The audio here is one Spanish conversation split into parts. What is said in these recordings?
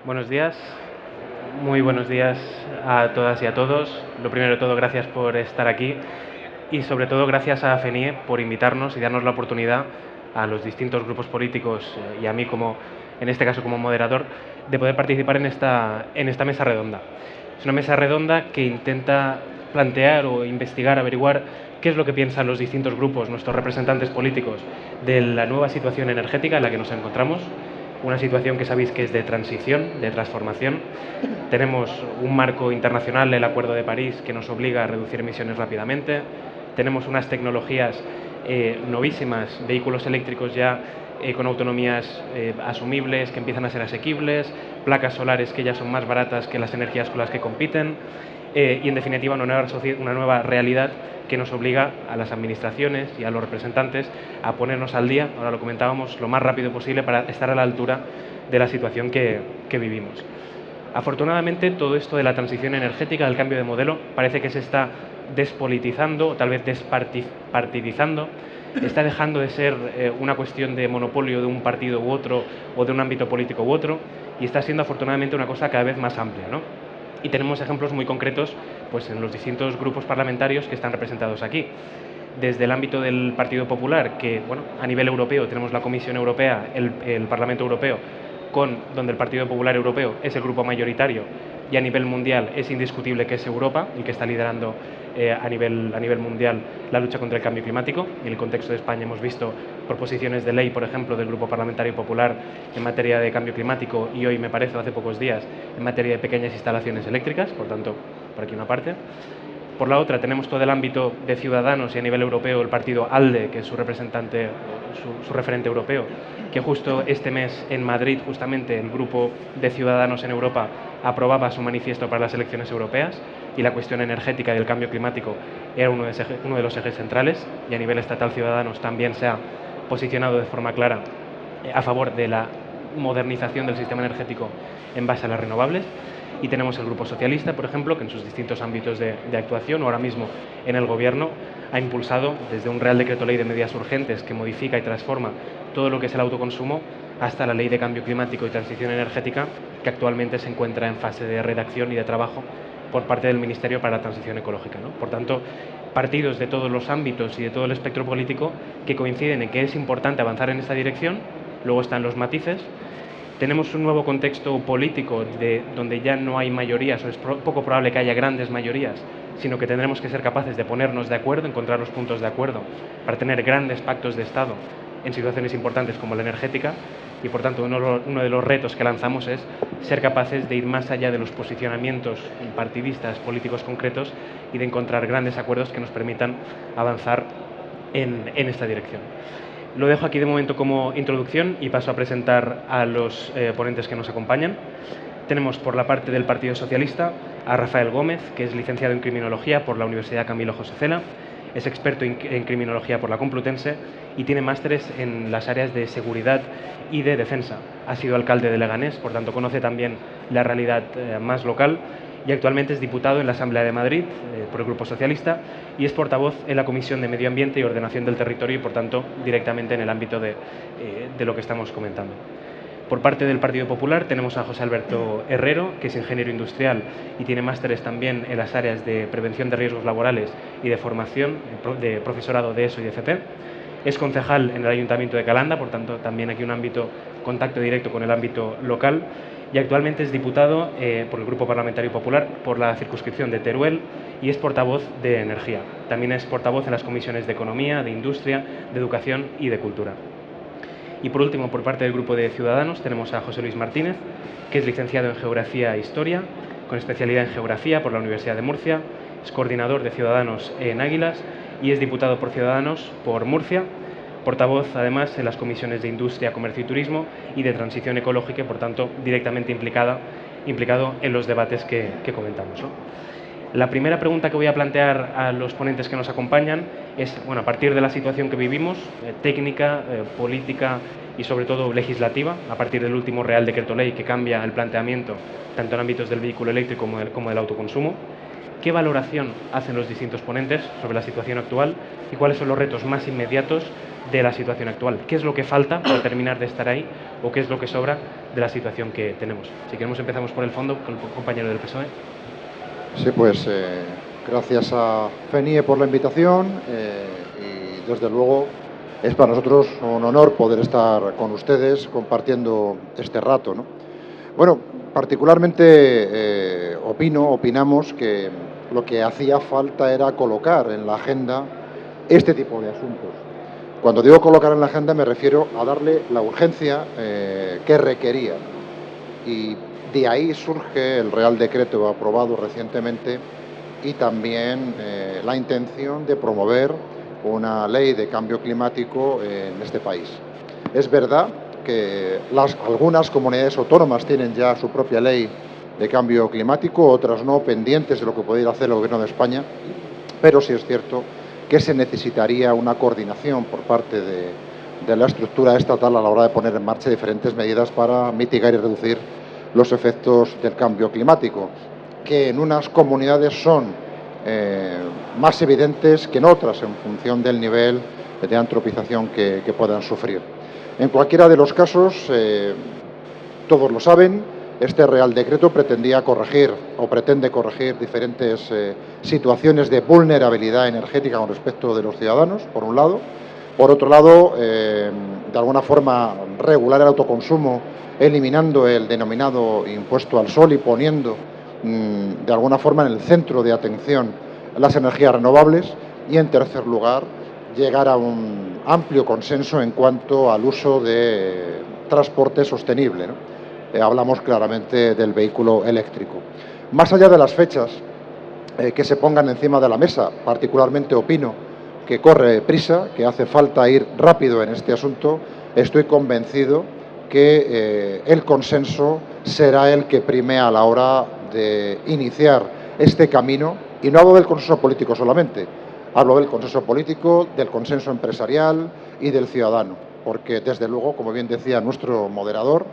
Buenos días, muy buenos días a todas y a todos. Lo primero de todo, gracias por estar aquí y sobre todo gracias a FENIE por invitarnos y darnos la oportunidad a los distintos grupos políticos y a mí como, en este caso como moderador, de poder participar en esta mesa redonda. Es una mesa redonda que intenta plantear o investigar, averiguar qué es lo que piensan los distintos grupos, nuestros representantes políticos, de la nueva situación energética en la que nos encontramos. Una situación que sabéis que es de transición, de transformación. Tenemos un marco internacional, el Acuerdo de París, que nos obliga a reducir emisiones rápidamente. Tenemos unas tecnologías novísimas, vehículos eléctricos ya con autonomías asumibles, que empiezan a ser asequibles, placas solares que ya son más baratas que las energías con las que compiten, y en definitiva una nueva realidad que nos obliga a las administraciones y a los representantes a ponernos al día, ahora lo comentábamos, lo más rápido posible para estar a la altura de la situación que vivimos. Afortunadamente, todo esto de la transición energética, del cambio de modelo, parece que se está despolitizando, o tal vez despartidizando, está dejando de ser una cuestión de monopolio de un partido u otro o de un ámbito político u otro, y está siendo afortunadamente una cosa cada vez más amplia, ¿no? Y tenemos ejemplos muy concretos pues, en los distintos grupos parlamentarios que están representados aquí. Desde el ámbito del Partido Popular, que bueno, a nivel europeo tenemos la Comisión Europea, el Parlamento Europeo, donde el Partido Popular Europeo es el grupo mayoritario, y a nivel mundial es indiscutible que es Europa el que está liderando a nivel mundial la lucha contra el cambio climático. Y en el contexto de España hemos visto proposiciones de ley, por ejemplo, del Grupo Parlamentario Popular en materia de cambio climático y hoy, me parece, hace pocos días, en materia de pequeñas instalaciones eléctricas, por tanto, por aquí una parte. Por la otra, tenemos todo el ámbito de Ciudadanos y a nivel europeo el partido ALDE, que es su representante, su referente europeo, que justo este mes en Madrid, justamente el grupo de Ciudadanos en Europa aprobaba su manifiesto para las elecciones europeas y la cuestión energética y del cambio climático era uno de los ejes centrales, y a nivel estatal Ciudadanos también se ha posicionado de forma clara a favor de la modernización del sistema energético en base a las renovables. Y tenemos el Grupo Socialista, por ejemplo, que en sus distintos ámbitos de actuación, o ahora mismo en el Gobierno, ha impulsado desde un Real Decreto Ley de Medidas Urgentes que modifica y transforma todo lo que es el autoconsumo hasta la Ley de Cambio Climático y Transición Energética, que actualmente se encuentra en fase de redacción y de trabajo por parte del Ministerio para la Transición Ecológica, ¿no? Por tanto, partidos de todos los ámbitos y de todo el espectro político que coinciden en que es importante avanzar en esta dirección. Luego están los matices. Tenemos un nuevo contexto político donde ya no hay mayorías, o es poco probable que haya grandes mayorías, sino que tendremos que ser capaces de ponernos de acuerdo, encontrar los puntos de acuerdo para tener grandes pactos de Estado en situaciones importantes como la energética. Y por tanto uno de los retos que lanzamos es ser capaces de ir más allá de los posicionamientos partidistas, políticos concretos, y de encontrar grandes acuerdos que nos permitan avanzar en esta dirección. Lo dejo aquí de momento como introducción y paso a presentar a los ponentes que nos acompañan. Tenemos por la parte del Partido Socialista a Rafael Gómez, que es licenciado en Criminología por la Universidad Camilo José Cela, es experto en Criminología por la Complutense y tiene másteres en las áreas de seguridad y de defensa. Ha sido alcalde de Leganés, por tanto conoce también la realidad más local, y actualmente es diputado en la Asamblea de Madrid por el Grupo Socialista y es portavoz en la Comisión de Medio Ambiente y Ordenación del Territorio y, por tanto, directamente en el ámbito de lo que estamos comentando. Por parte del Partido Popular tenemos a José Alberto Herrero, que es ingeniero industrial y tiene másteres también en las áreas de prevención de riesgos laborales y de formación, de profesorado de ESO y de FP. Es concejal en el Ayuntamiento de Calanda, por tanto, también aquí un contacto directo con el ámbito local, y actualmente es diputado por el Grupo Parlamentario Popular por la circunscripción de Teruel y es portavoz de Energía. También es portavoz en las comisiones de Economía, de Industria, de Educación y de Cultura. Y por último, por parte del Grupo de Ciudadanos, tenemos a José Luis Martínez, que es licenciado en Geografía e Historia, con especialidad en Geografía por la Universidad de Murcia, es coordinador de Ciudadanos en Águilas y es diputado por Ciudadanos por Murcia, portavoz además en las comisiones de Industria, Comercio y Turismo y de Transición Ecológica y, por tanto, directamente implicado en los debates que comentamos, ¿no? La primera pregunta que voy a plantear a los ponentes que nos acompañan es, bueno, a partir de la situación que vivimos, técnica, política y sobre todo legislativa, a partir del último Real Decreto Ley que cambia el planteamiento tanto en ámbitos del vehículo eléctrico como del autoconsumo. ¿Qué valoración hacen los distintos ponentes sobre la situación actual y cuáles son los retos más inmediatos de la situación actual? ¿Qué es lo que falta para terminar de estar ahí o qué es lo que sobra de la situación que tenemos? Si queremos empezamos por el fondo, con el compañero del PSOE. Sí, pues gracias a FENIE por la invitación y desde luego es para nosotros un honor poder estar con ustedes compartiendo este rato, ¿no? Bueno, particularmente opinamos que lo que hacía falta era colocar en la agenda este tipo de asuntos. Cuando digo colocar en la agenda me refiero a darle la urgencia que requería. Y de ahí surge el Real Decreto aprobado recientemente y también la intención de promover una ley de cambio climático en este país. Es verdad que algunas comunidades autónomas tienen ya su propia ley de cambio climático, otras no, pendientes de lo que pudiera hacer el Gobierno de España, pero sí es cierto que se necesitaría una coordinación por parte de la estructura estatal a la hora de poner en marcha diferentes medidas para mitigar y reducir los efectos del cambio climático, que en unas comunidades son más evidentes que en otras en función del nivel de antropización que puedan sufrir. En cualquiera de los casos, todos lo saben, este Real Decreto pretendía corregir o pretende corregir diferentes situaciones de vulnerabilidad energética con respecto de los ciudadanos, por un lado. Por otro lado, de alguna forma regular el autoconsumo, eliminando el denominado impuesto al sol y poniendo de alguna forma en el centro de atención las energías renovables. Y en tercer lugar, llegar a un amplio consenso en cuanto al uso de transporte sostenible, ¿no? Hablamos claramente del vehículo eléctrico. Más allá de las fechas que se pongan encima de la mesa, particularmente opino que corre prisa, que hace falta ir rápido en este asunto, estoy convencido que el consenso será el que prime a la hora de iniciar este camino, y no hablo del consenso político solamente, hablo del consenso político, del consenso empresarial y del ciudadano, porque desde luego, como bien decía nuestro moderador,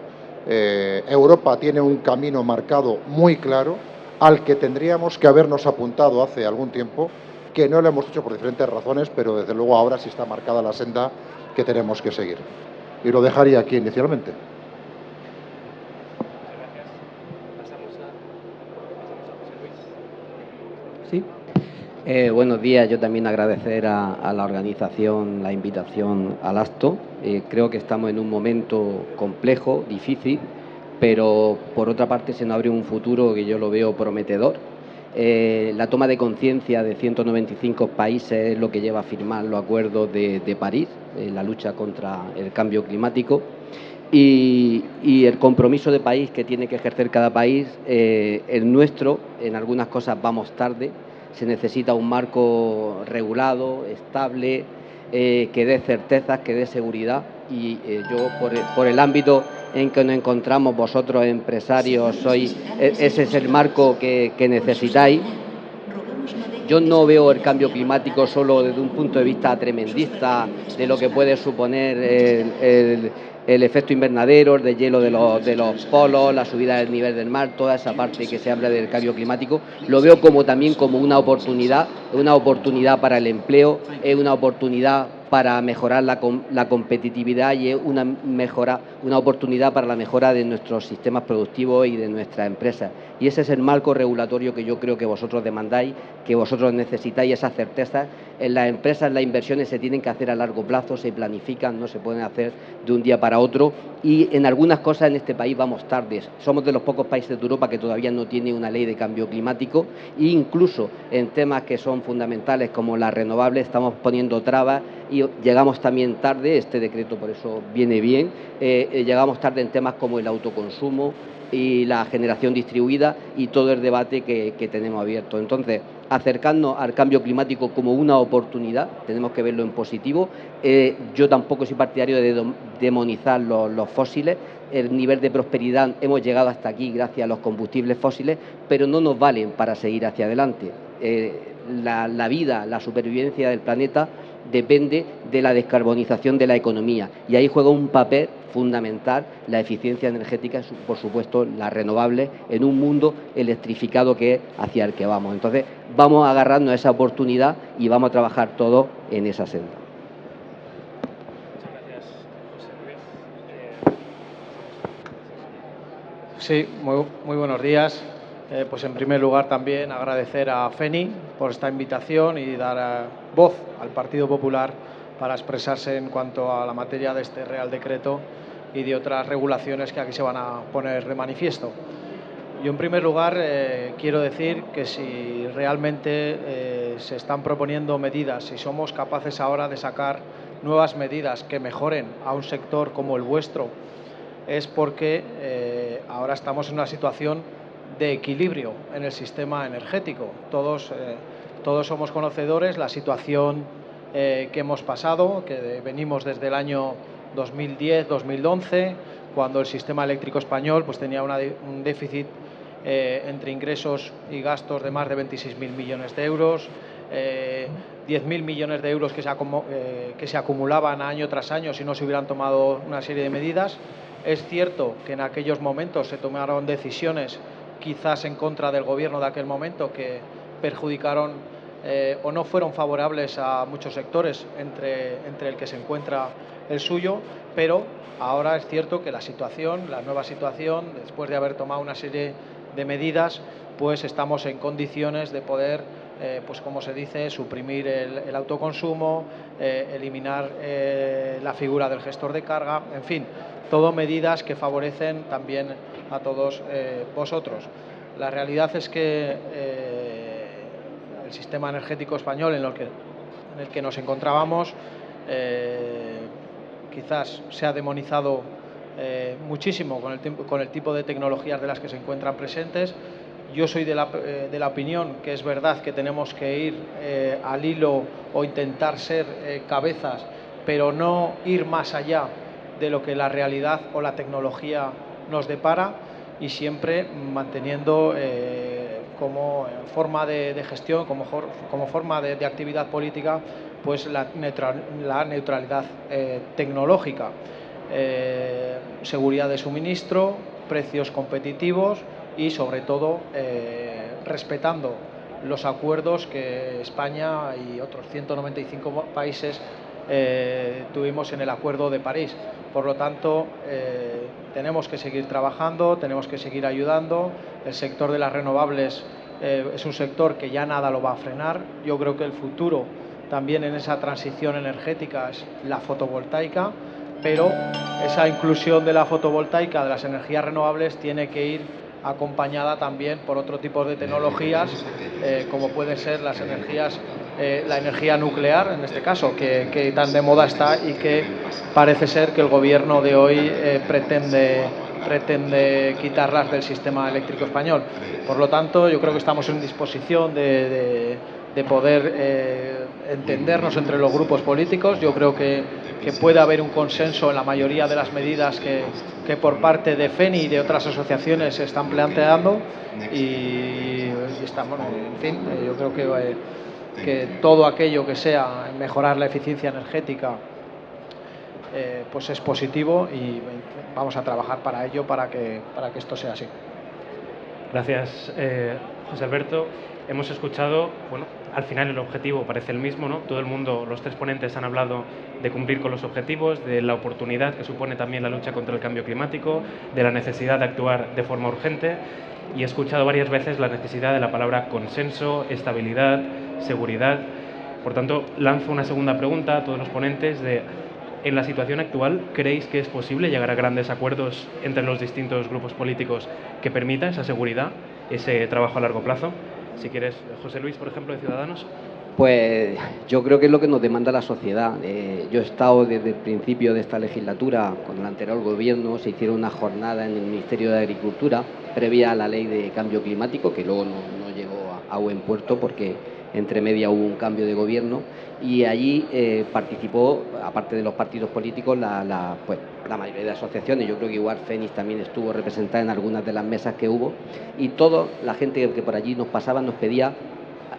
Europa tiene un camino marcado muy claro al que tendríamos que habernos apuntado hace algún tiempo, que no lo hemos hecho por diferentes razones, pero desde luego ahora sí está marcada la senda que tenemos que seguir. Y lo dejaría aquí inicialmente. Sí. Buenos días. Yo también agradecer a la organización la invitación al acto. Creo que estamos en un momento complejo, difícil, pero por otra parte se nos abre un futuro que yo lo veo prometedor. La toma de conciencia de 195 países es lo que lleva a firmar los acuerdos de París, la lucha contra el cambio climático. Y el compromiso de país que tiene que ejercer cada país, el nuestro, en algunas cosas vamos tarde. Se necesita un marco regulado, estable, que dé certezas, que dé seguridad. Y yo, por el ámbito en que nos encontramos, vosotros empresarios, ese es el marco que necesitáis. Yo no veo el cambio climático solo desde un punto de vista tremendista de lo que puede suponer el efecto invernadero, el deshielo de los polos, la subida del nivel del mar, toda esa parte que se habla del cambio climático. Lo veo también como una oportunidad para el empleo, es una oportunidad para mejorar la competitividad y es una oportunidad para la mejora de nuestros sistemas productivos y de nuestras empresas. Y ese es el marco regulatorio que yo creo que vosotros demandáis, que vosotros necesitáis, esa certeza. En las empresas las inversiones se tienen que hacer a largo plazo, se planifican, no se pueden hacer de un día para otro, y en algunas cosas en este país vamos tardes. Somos de los pocos países de Europa que todavía no tiene una ley de cambio climático, e incluso en temas que son fundamentales como las renovables estamos poniendo trabas y llegamos también tarde. Este decreto por eso viene bien. Llegamos tarde en temas como el autoconsumo y la generación distribuida y todo el debate que tenemos abierto. Entonces, acercarnos al cambio climático como una oportunidad, tenemos que verlo en positivo. Yo tampoco soy partidario de demonizar los fósiles. El nivel de prosperidad hemos llegado hasta aquí gracias a los combustibles fósiles, pero no nos valen para seguir hacia adelante. La vida, la supervivencia del planeta depende de la descarbonización de la economía, y ahí juega un papel fundamental la eficiencia energética y, por supuesto, las renovables en un mundo electrificado que es hacia el que vamos. Entonces, vamos a agarrarnos a esa oportunidad y vamos a trabajar todos en esa senda. Sí, muy buenos días. Pues en primer lugar también agradecer a FENI por esta invitación y dar voz al Partido Popular para expresarse en cuanto a la materia de este Real Decreto y de otras regulaciones que aquí se van a poner de manifiesto. Yo en primer lugar quiero decir que si realmente se están proponiendo medidas, si somos capaces ahora de sacar nuevas medidas que mejoren a un sector como el vuestro, es porque ahora estamos en una situación de equilibrio en el sistema energético. Todos somos conocedores la situación que hemos pasado, que venimos desde el año 2010-2011, cuando el sistema eléctrico español pues tenía un déficit entre ingresos y gastos de más de 26.000 millones de euros, 10.000 millones de euros que se acumulaban año tras año si no se hubieran tomado una serie de medidas. Es cierto que en aquellos momentos se tomaron decisiones quizás en contra del gobierno de aquel momento que perjudicaron o no fueron favorables a muchos sectores, entre el que se encuentra el suyo, pero ahora es cierto que la nueva situación, después de haber tomado una serie de medidas, pues estamos en condiciones de poder, pues como se dice, suprimir el autoconsumo, eliminar la figura del gestor de carga, en fin, todo medidas que favorecen también a todos vosotros. La realidad es que el sistema energético español en el que nos encontrábamos quizás se ha demonizado muchísimo con el tipo de tecnologías de las que se encuentran presentes. Yo soy de la opinión que es verdad que tenemos que ir al hilo o intentar ser cabezas, pero no ir más allá de lo que la realidad o la tecnología nos depara, y siempre manteniendo como forma de gestión, como forma de actividad política, pues la neutralidad tecnológica, seguridad de suministro, precios competitivos y sobre todo respetando los acuerdos que España y otros 195 países tuvimos en el Acuerdo de París. Por lo tanto, tenemos que seguir trabajando, tenemos que seguir ayudando. El sector de las renovables es un sector que ya nada lo va a frenar. Yo creo que el futuro también en esa transición energética es la fotovoltaica, pero esa inclusión de la fotovoltaica, de las energías renovables, tiene que ir acompañada también por otro tipo de tecnologías, como puede ser la energía nuclear, en este caso, que tan de moda está y que parece ser que el gobierno de hoy pretende quitarlas del sistema eléctrico español. Por lo tanto, yo creo que estamos en disposición de poder entendernos entre los grupos políticos. Yo creo que puede haber un consenso en la mayoría de las medidas que por parte de FENI y de otras asociaciones se están planteando, y estamos, en fin, yo creo que todo aquello que sea mejorar la eficiencia energética pues es positivo, y vamos a trabajar para ello, para que esto sea así. Gracias, José Alberto. Hemos escuchado, bueno, al final el objetivo parece el mismo, ¿no? Todo el mundo, los tres ponentes han hablado de cumplir con los objetivos, de la oportunidad que supone también la lucha contra el cambio climático, de la necesidad de actuar de forma urgente, y he escuchado varias veces la necesidad de la palabra consenso, estabilidad, seguridad. Por tanto, lanzo una segunda pregunta a todos los ponentes en la situación actual, ¿creéis que es posible llegar a grandes acuerdos entre los distintos grupos políticos que permita esa seguridad, ese trabajo a largo plazo? Si quieres, José Luis, por ejemplo, de Ciudadanos. Pues yo creo que es lo que nos demanda la sociedad. Yo he estado desde el principio de esta legislatura, con el anterior gobierno se hicieron una jornada en el Ministerio de Agricultura previa a la ley de cambio climático, que luego no llegó a buen puerto porque entre media hubo un cambio de gobierno, y allí participó, aparte de los partidos políticos, la mayoría de asociaciones. Yo creo que igual FENIS también estuvo representada en algunas de las mesas que hubo, y toda la gente que por allí nos pasaba nos pedía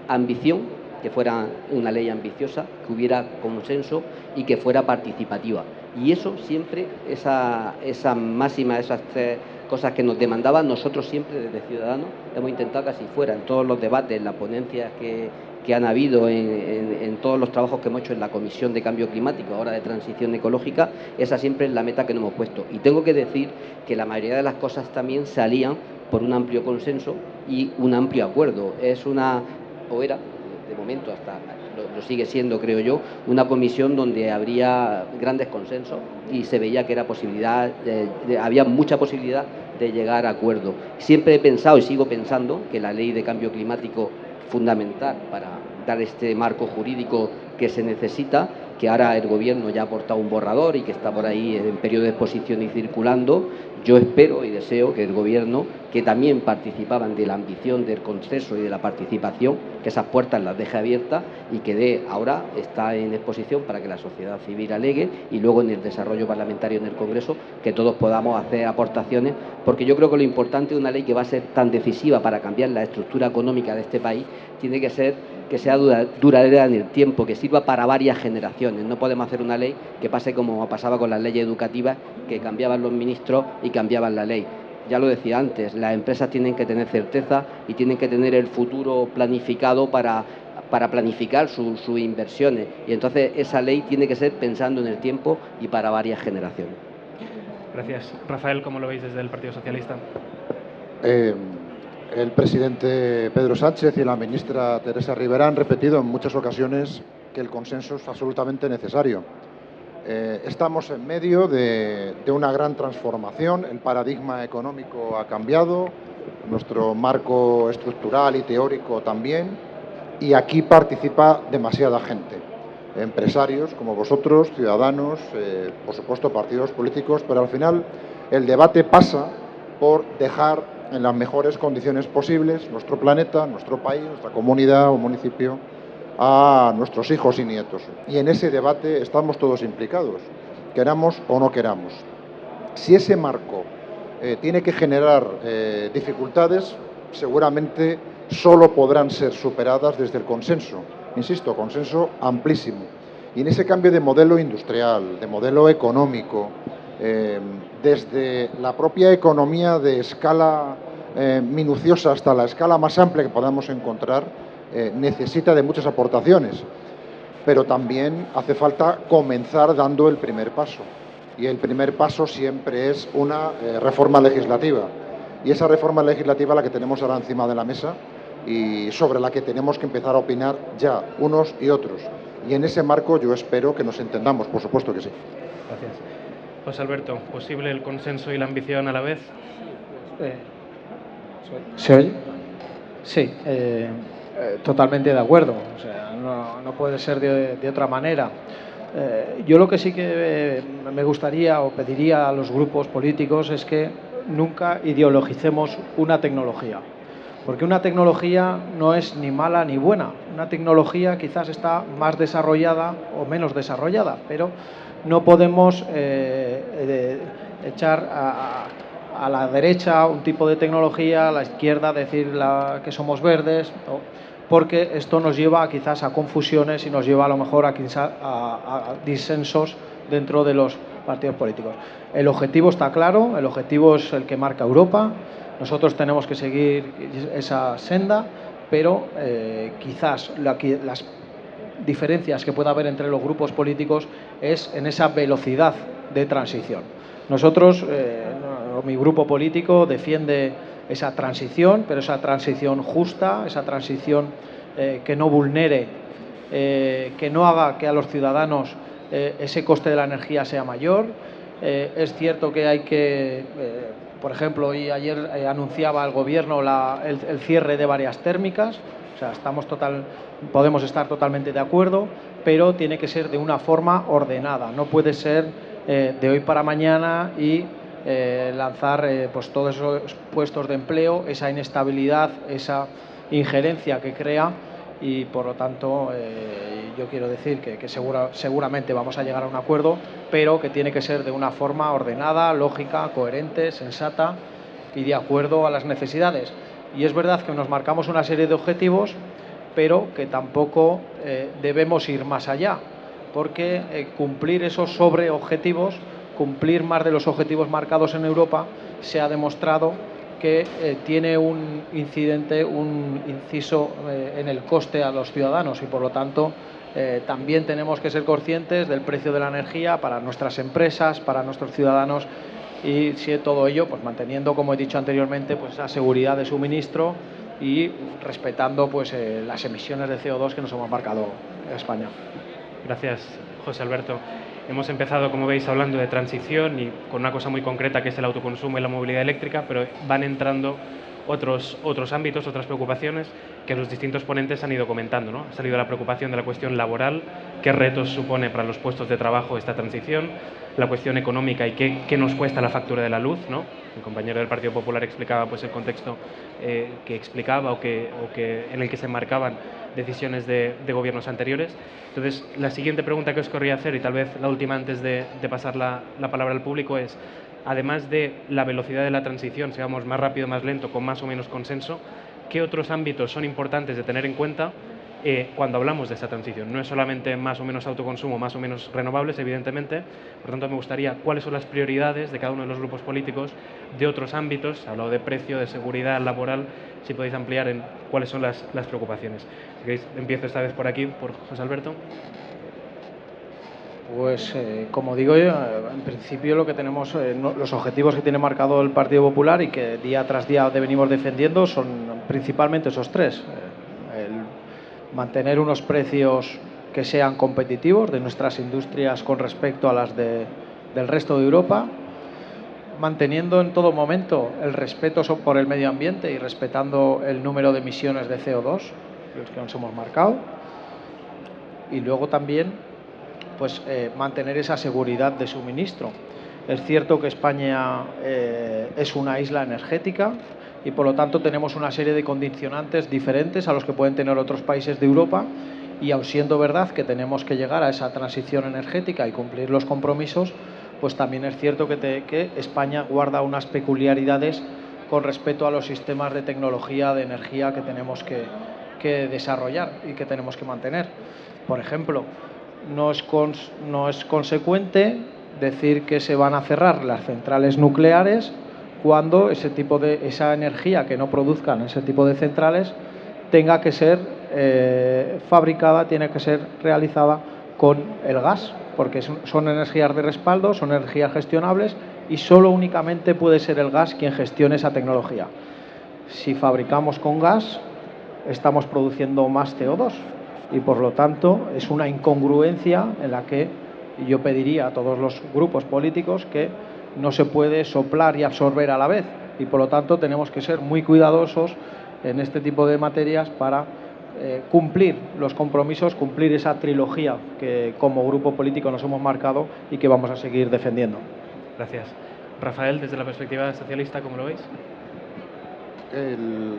ambición, que fuera una ley ambiciosa, que hubiera consenso y que fuera participativa. Y eso siempre, esa máxima, esas tres cosas que nos demandaban, nosotros siempre desde Ciudadanos hemos intentado que así fuera, en todos los debates, en las ponencias que han habido, en todos los trabajos que hemos hecho en la Comisión de Cambio Climático, ahora de Transición Ecológica, esa siempre es la meta que nos hemos puesto. Y tengo que decir que la mayoría de las cosas también salían por un amplio consenso y un amplio acuerdo. Era, de momento hasta lo sigue siendo, creo yo, una comisión donde habría grandes consensos y se veía que había mucha posibilidad de llegar a acuerdo. Siempre he pensado y sigo pensando que la ley de cambio climático fundamental para dar este marco jurídico que se necesita, que ahora el Gobierno ya ha aportado un borrador y que está por ahí en periodo de exposición y circulando. Yo espero y deseo que el Gobierno, que también participaban de la ambición del consenso y de la participación, que esas puertas las deje abiertas y que ahora está en exposición para que la sociedad civil alegue y luego en el desarrollo parlamentario en el Congreso que todos podamos hacer aportaciones, porque yo creo que lo importante de una ley que va a ser tan decisiva para cambiar la estructura económica de este país tiene que ser que sea duradera en el tiempo, que sirva para varias generaciones. No podemos hacer una ley que pase como pasaba con las leyes educativas, que cambiaban los ministros y cambiaban la ley. Ya lo decía antes, las empresas tienen que tener certeza y tienen que tener el futuro planificado para planificar sus inversiones. Y entonces esa ley tiene que ser pensando en el tiempo y para varias generaciones. Gracias. Rafael, ¿cómo lo veis desde el Partido Socialista? El presidente Pedro Sánchez y la ministra Teresa Rivera han repetido en muchas ocasiones que el consenso es absolutamente necesario. Estamos en medio de una gran transformación, el paradigma económico ha cambiado, nuestro marco estructural y teórico también, y aquí participa demasiada gente, empresarios como vosotros, ciudadanos, por supuesto partidos políticos, pero al final el debate pasa por dejar en las mejores condiciones posibles nuestro planeta, nuestro país, nuestra comunidad o municipio a nuestros hijos y nietos. Y en ese debate estamos todos implicados, queramos o no queramos. Si ese marco tiene que generar dificultades, seguramente solo podrán ser superadas desde el consenso. Insisto, consenso amplísimo. Y en ese cambio de modelo industrial, de modelo económico, desde la propia economía de escala minuciosa hasta la escala más amplia que podamos encontrar, necesita de muchas aportaciones, pero también hace falta comenzar dando el primer paso, y el primer paso siempre es una reforma legislativa, y esa reforma legislativa la que tenemos ahora encima de la mesa y sobre la que tenemos que empezar a opinar ya unos y otros, y en ese marco yo espero que nos entendamos, por supuesto que sí. Gracias. José Alberto, ¿posible el consenso y la ambición a la vez? ¿Se oye? Sí, totalmente de acuerdo. O sea, no puede ser de otra manera. Yo lo que sí que me gustaría o pediría a los grupos políticos es que nunca ideologicemos una tecnología. Porque una tecnología no es ni mala ni buena. Una tecnología quizás está más desarrollada o menos desarrollada, pero no podemos echar a la derecha un tipo de tecnología, a la izquierda decir que somos verdes, ¿no? Porque esto nos lleva quizás a confusiones y nos lleva a lo mejor a disensos dentro de los partidos políticos. El objetivo está claro, el objetivo es el que marca Europa, nosotros tenemos que seguir esa senda, pero quizás las diferencias que pueda haber entre los grupos políticos es en esa velocidad de transición. Nosotros, mi grupo político defiende esa transición, pero esa transición justa, esa transición que no vulnere, que no haga que a los ciudadanos ese coste de la energía sea mayor. Es cierto que hay que, por ejemplo, y ayer anunciaba el Gobierno el cierre de varias térmicas. O sea, podemos estar totalmente de acuerdo, pero tiene que ser de una forma ordenada. No puede ser de hoy para mañana y lanzar pues todos esos puestos de empleo, esa inestabilidad, esa injerencia que crea, y por lo tanto yo quiero decir que seguramente vamos a llegar a un acuerdo, pero que tiene que ser de una forma ordenada, lógica, coherente, sensata y de acuerdo a las necesidades. Y es verdad que nos marcamos una serie de objetivos, pero que tampoco debemos ir más allá, porque cumplir esos sobreobjetivos, cumplir más de los objetivos marcados en Europa, se ha demostrado que tiene un inciso en el coste a los ciudadanos, y por lo tanto también tenemos que ser conscientes del precio de la energía para nuestras empresas, para nuestros ciudadanos, y todo ello pues manteniendo, como he dicho anteriormente, pues la seguridad de suministro y respetando pues las emisiones de CO2 que nos hemos marcado en España. Gracias, José Alberto. Hemos empezado, como veis, hablando de transición y con una cosa muy concreta que es el autoconsumo y la movilidad eléctrica, pero van entrando otros ámbitos, otras preocupaciones que los distintos ponentes han ido comentando, ¿no? Ha salido la preocupación de la cuestión laboral, qué retos supone para los puestos de trabajo esta transición, la cuestión económica y qué nos cuesta la factura de la luz, ¿no? El compañero del Partido Popular explicaba pues el contexto que explicaba o en el que se enmarcaban decisiones de gobiernos anteriores. Entonces, la siguiente pregunta que os querría hacer, y tal vez la última antes de pasar la palabra al público, es, además de la velocidad de la transición, si vamos más rápido, más lento, con más o menos consenso, ¿qué otros ámbitos son importantes de tener en cuenta cuando hablamos de esta transición? No es solamente más o menos autoconsumo, más o menos renovables, evidentemente. Por tanto, me gustaría cuáles son las prioridades de cada uno de los grupos políticos de otros ámbitos. He hablado de precio, de seguridad laboral, si podéis ampliar en cuáles son las preocupaciones. Si queréis, empiezo esta vez por aquí, por José Alberto. Pues como digo yo, en principio lo que tenemos, los objetivos que tiene marcado el Partido Popular y que día tras día venimos defendiendo son principalmente esos tres. El mantener unos precios que sean competitivos de nuestras industrias con respecto a las del resto de Europa, manteniendo en todo momento el respeto por el medio ambiente y respetando el número de emisiones de CO2, los que nos hemos marcado, y luego también pues mantener esa seguridad de suministro. Es cierto que España es una isla energética y por lo tanto tenemos una serie de condicionantes diferentes a los que pueden tener otros países de Europa, y aun siendo verdad que tenemos que llegar a esa transición energética y cumplir los compromisos, pues también es cierto que España guarda unas peculiaridades con respecto a los sistemas de tecnología de energía que tenemos que desarrollar y que tenemos que mantener. Por ejemplo, no es consecuente decir que se van a cerrar las centrales nucleares cuando esa energía que no produzcan ese tipo de centrales tenga que ser fabricada, tiene que ser realizada con el gas, porque son energías de respaldo, son energías gestionables y solo únicamente puede ser el gas quien gestione esa tecnología. Si fabricamos con gas, estamos produciendo más CO2. Y por lo tanto es una incongruencia en la que yo pediría a todos los grupos políticos que no se puede soplar y absorber a la vez, y por lo tanto tenemos que ser muy cuidadosos en este tipo de materias para cumplir los compromisos, cumplir esa trilogía que como grupo político nos hemos marcado y que vamos a seguir defendiendo. Gracias. Rafael, desde la perspectiva socialista, ¿cómo lo veis?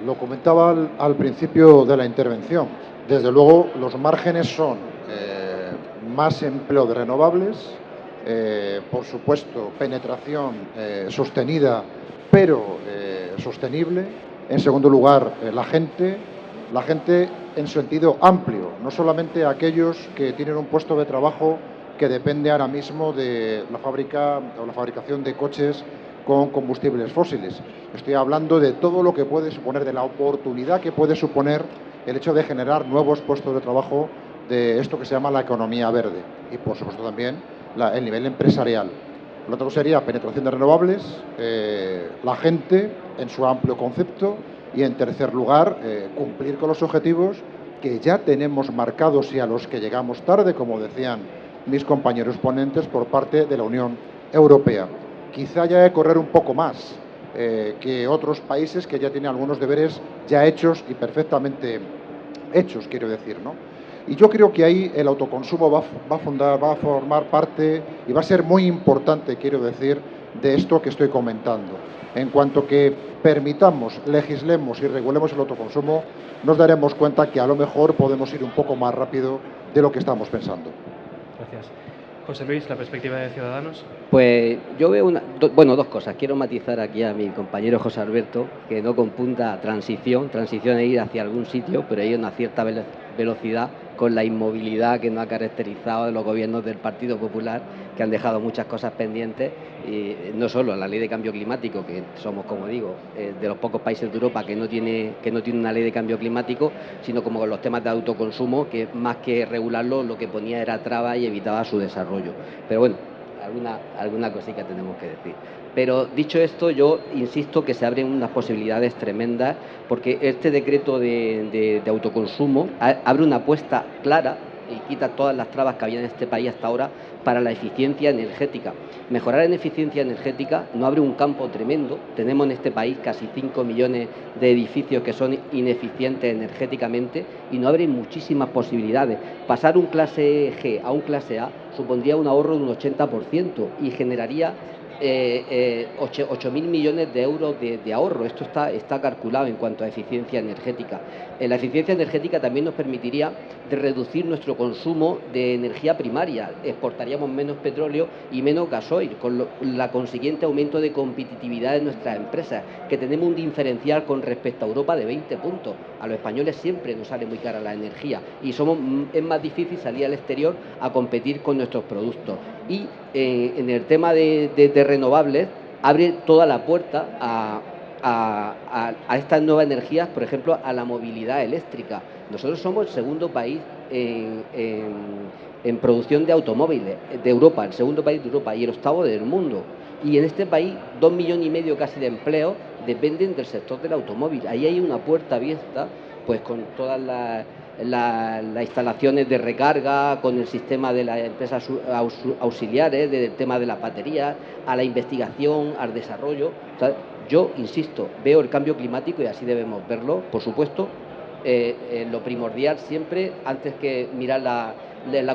Lo comentaba al principio de la intervención. Desde luego, los márgenes son más empleo de renovables, por supuesto, penetración sostenida, pero sostenible. En segundo lugar, la gente en sentido amplio, no solamente aquellos que tienen un puesto de trabajo que depende ahora mismo de la fábrica o la fabricación de coches con combustibles fósiles. Estoy hablando de todo lo que puede suponer, de la oportunidad que puede suponer el hecho de generar nuevos puestos de trabajo de esto que se llama la economía verde, y por supuesto también el nivel empresarial. Lo otro sería penetración de renovables, la gente en su amplio concepto, y en tercer lugar cumplir con los objetivos que ya tenemos marcados y a los que llegamos tarde, como decían mis compañeros ponentes, por parte de la Unión Europea. Quizá haya de correr un poco más que otros países que ya tienen algunos deberes ya hechos y perfectamente hechos, quiero decir, ¿no? Y yo creo que ahí el autoconsumo va a formar parte y va a ser muy importante, quiero decir, de esto que estoy comentando. En cuanto que permitamos, legislemos y regulemos el autoconsumo, nos daremos cuenta que a lo mejor podemos ir un poco más rápido de lo que estamos pensando. Gracias. José Luis, la perspectiva de Ciudadanos. Pues yo veo dos cosas. Quiero matizar aquí a mi compañero José Alberto, que no compunta transición es ir hacia algún sitio, pero ir a una cierta velocidad con la inmovilidad que nos ha caracterizado de los gobiernos del Partido Popular, que han dejado muchas cosas pendientes, y no solo la ley de cambio climático, que somos, como digo, de los pocos países de Europa que no tiene una ley de cambio climático, sino como con los temas de autoconsumo, que más que regularlo lo que ponía era trabas y evitaba su desarrollo. Pero bueno, alguna cosita tenemos que decir. Pero dicho esto, yo insisto que se abren unas posibilidades tremendas, porque este decreto de autoconsumo abre una apuesta clara y quita todas las trabas que había en este país hasta ahora para la eficiencia energética. Mejorar en eficiencia energética nos abre un campo tremendo. Tenemos en este país casi 5 millones de edificios que son ineficientes energéticamente y nos abren muchísimas posibilidades. Pasar un clase G a un clase A supondría un ahorro de un 80% y generaría 8.000 millones de euros de ahorro. Esto está calculado en cuanto a eficiencia energética. La eficiencia energética también nos permitiría reducir nuestro consumo de energía primaria. Exportaríamos menos petróleo y menos gasoil, con la consiguiente aumento de competitividad de nuestras empresas, que tenemos un diferencial con respecto a Europa de 20 puntos. A los españoles siempre nos sale muy cara la energía y es más difícil salir al exterior a competir con nuestros productos. Y en el tema de renovables, abre toda la puerta a estas nuevas energías, por ejemplo, a la movilidad eléctrica. Nosotros somos el segundo país en producción de automóviles de Europa, el segundo país de Europa y el octavo del mundo. Y en este país, 2,5 millones casi de empleos dependen del sector del automóvil. Ahí hay una puerta abierta, pues con todas las instalaciones de recarga, con el sistema de las empresas auxiliares, del tema de las baterías, a la investigación, al desarrollo. O sea, yo insisto, veo el cambio climático y así debemos verlo, por supuesto. Lo primordial siempre, antes que mirar la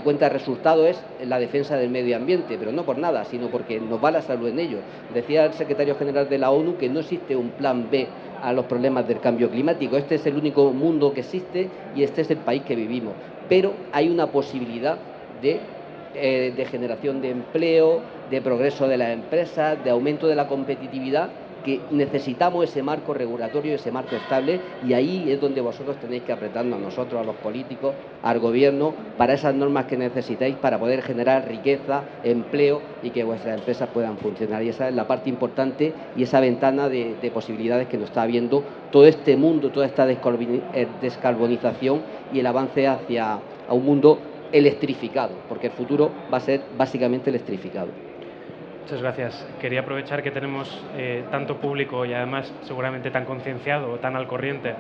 cuenta de resultados, es la defensa del medio ambiente, pero no por nada, sino porque nos va la salud en ello. Decía el secretario general de la ONU que no existe un plan B a los problemas del cambio climático. Este es el único mundo que existe y este es el país que vivimos. Pero hay una posibilidad de generación de empleo, de progreso de las empresas, de aumento de la competitividad, que necesitamos ese marco regulatorio, ese marco estable, y ahí es donde vosotros tenéis que apretarnos a nosotros, a los políticos, al gobierno, para esas normas que necesitáis para poder generar riqueza, empleo y que vuestras empresas puedan funcionar. Y esa es la parte importante y esa ventana de posibilidades que nos está abriendo todo este mundo, toda esta descarbonización y el avance hacia un mundo electrificado, porque el futuro va a ser básicamente electrificado. Muchas gracias. Quería aprovechar que tenemos tanto público y además seguramente tan concienciado o tan al corriente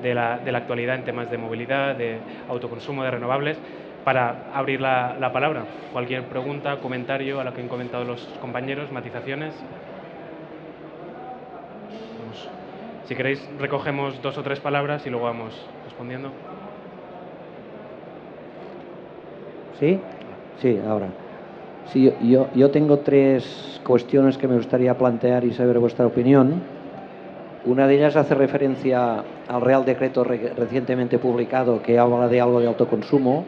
de la actualidad en temas de movilidad, de autoconsumo, de renovables, para abrir la palabra. Cualquier pregunta, comentario a lo que han comentado los compañeros, matizaciones. Vamos. Si queréis, recogemos 2 o 3 palabras y luego vamos respondiendo. ¿Sí? Sí, ahora. Sí, yo tengo 3 cuestiones que me gustaría plantear y saber vuestra opinión. Una de ellas hace referencia al Real Decreto recientemente publicado que habla de algo de autoconsumo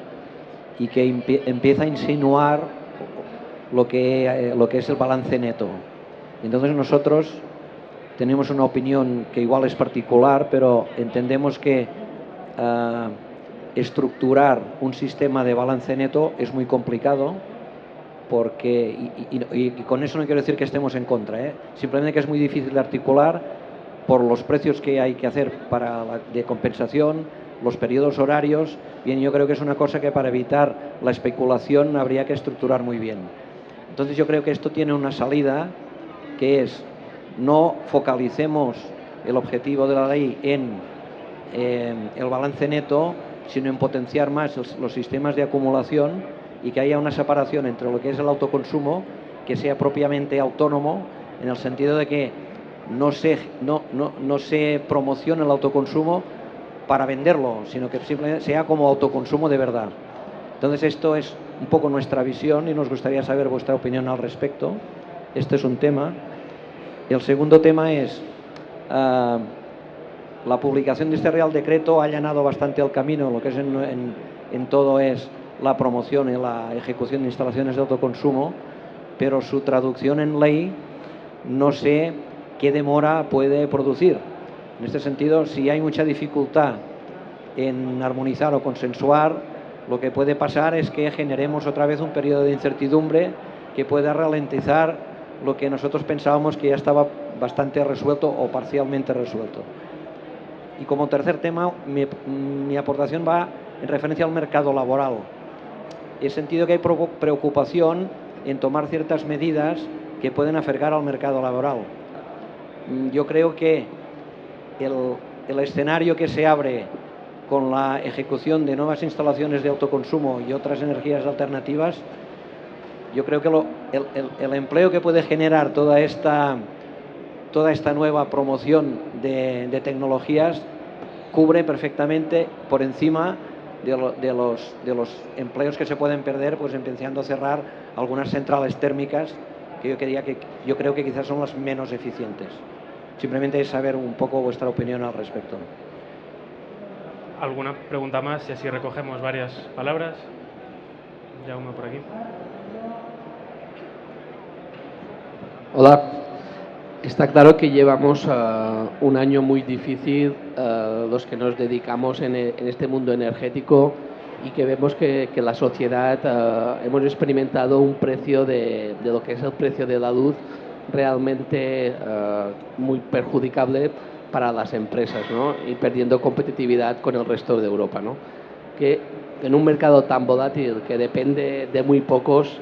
y que empieza a insinuar lo que es el balance neto. Entonces nosotros tenemos una opinión que igual es particular, pero entendemos que estructurar un sistema de balance neto es muy complicado, porque, y con eso no quiero decir que estemos en contra, simplemente que es muy difícil de articular por los precios que hay que hacer de compensación, los periodos horarios. Bien, yo creo que es una cosa que para evitar la especulación habría que estructurar muy bien. Entonces yo creo que esto tiene una salida, que es no focalicemos el objetivo de la ley en el balance neto, sino en potenciar más los sistemas de acumulación y que haya una separación entre lo que es el autoconsumo, que sea propiamente autónomo, en el sentido de que no se promocione el autoconsumo para venderlo, sino que simplemente sea como autoconsumo de verdad. Entonces esto es un poco nuestra visión y nos gustaría saber vuestra opinión al respecto. Este es un tema. El segundo tema es la publicación de este Real Decreto ha allanado bastante el camino, lo que es en todo es la promoción y la ejecución de instalaciones de autoconsumo, pero su traducción en ley no sé qué demora puede producir. En este sentido, si hay mucha dificultad en armonizar o consensuar, lo que puede pasar es que generemos otra vez un periodo de incertidumbre que pueda ralentizar lo que nosotros pensábamos que ya estaba bastante resuelto o parcialmente resuelto. Y como tercer tema, mi aportación va en referencia al mercado laboral. He sentido que hay preocupación en tomar ciertas medidas que pueden afectar al mercado laboral. Yo creo que el escenario que se abre con la ejecución de nuevas instalaciones de autoconsumo y otras energías alternativas, yo creo que el empleo que puede generar toda esta nueva promoción de tecnologías cubre perfectamente por encima de los empleos que se pueden perder, pues empezando a cerrar algunas centrales térmicas que yo creo que quizás son las menos eficientes. Simplemente es saber un poco vuestra opinión al respecto. ¿Alguna pregunta más? Y así recogemos varias palabras. Ya uno por aquí. Hola. Está claro que llevamos un año muy difícil los que nos dedicamos en este mundo energético y que vemos que la sociedad hemos experimentado un precio de lo que es el precio de la luz realmente muy perjudicable para las empresas, ¿no? Y perdiendo competitividad con el resto de Europa, ¿no? Que en un mercado tan volátil que depende de muy pocos,